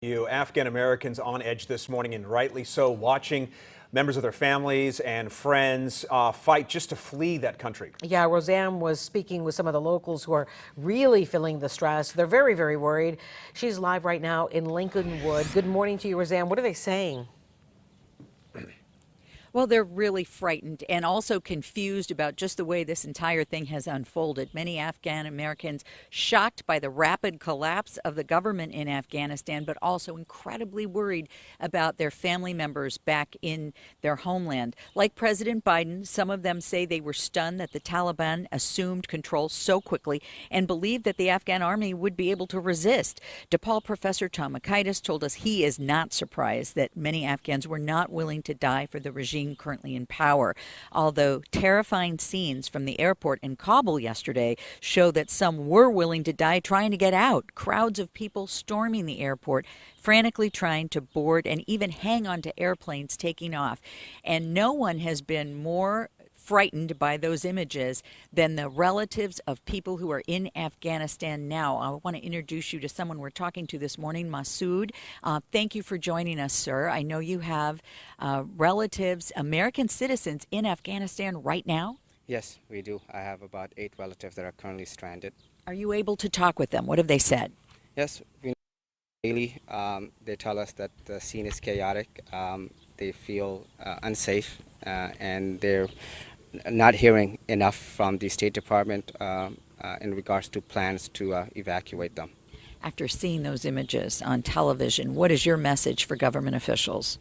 Afghan Americans on edge this morning, and rightly so, watching members of their families and friends fight just to flee that country. Yeah, Roseanne was speaking with some of the locals who are really feeling the stress. They're very, very worried. She's live right now in Lincolnwood. Good morning to you, Roseanne. What are they saying? Well, they're really frightened and also confused about just the way this entire thing has unfolded. Many Afghan Americans shocked by the rapid collapse of the government in Afghanistan, but also incredibly worried about their family members back in their homeland. Like President Biden, some of them say they were stunned that the Taliban assumed control so quickly and believed that the Afghan army would be able to resist. DePaul professor Tom Makaitis told us he is not surprised that many Afghans were not willing to die for the regime currently in power, although terrifying scenes from the airport in Kabul yesterday show that some were willing to die trying to get out. Crowds of people storming the airport, frantically trying to board and even hang on to airplanes taking off. And no one has been more frightened by those images than the relatives of people who are in Afghanistan now. I want to introduce you to someone we're talking to this morning, Masood. Thank you for joining us, sir. I know you have relatives, American citizens in Afghanistan right now. Yes, we do. I have about 8 relatives that are currently stranded. Are you able to talk with them? What have they said? Yes, we daily. They tell us that the scene is chaotic. They feel unsafe, and they're not hearing enough from the State Department in regards to plans to evacuate them. After seeing those images on television, what is your message for government officials?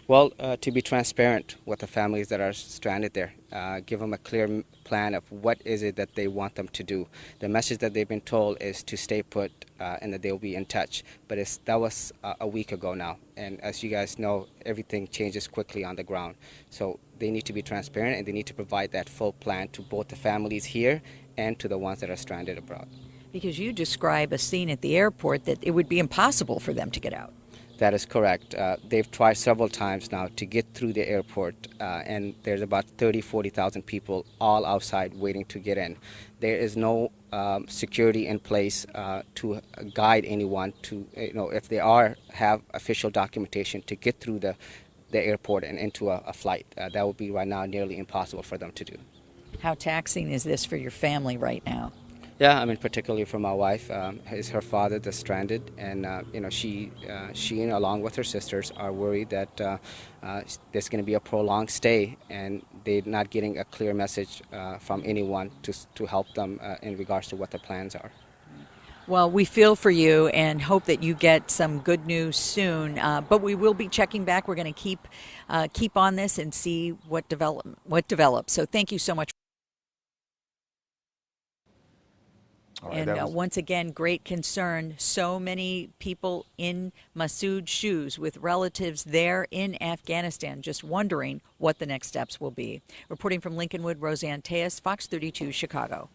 Well, to be transparent with the families that are stranded there, give them a clear plan of what is it that they want them to do. The message that they've been told is to stay put and that they'll be in touch. But that was a week ago now. And as you guys know, everything changes quickly on the ground. So they need to be transparent and they need to provide that full plan to both the families here and to the ones that are stranded abroad. Because you describe a scene at the airport that it would be impossible for them to get out. That is correct. They've tried several times now to get through the airport, and there's about 40,000 people all outside waiting to get in. There is no security in place to guide anyone to, if they have official documentation to get through the airport and into a flight. That would be right now nearly impossible for them to do. How taxing is this for your family right now? Yeah, I mean, particularly for my wife, is her father that's stranded, and she along with her sisters are worried that there's going to be a prolonged stay, and they're not getting a clear message from anyone to help them in regards to what the plans are. Well, we feel for you and hope that you get some good news soon. But we will be checking back. We're going to keep on this and see what develops. So thank you so much. Right, and once again, great concern. So many people in Masood's shoes with relatives there in Afghanistan just wondering what the next steps will be. Reporting from Lincolnwood, Roseanne Tellez, Fox 32, Chicago.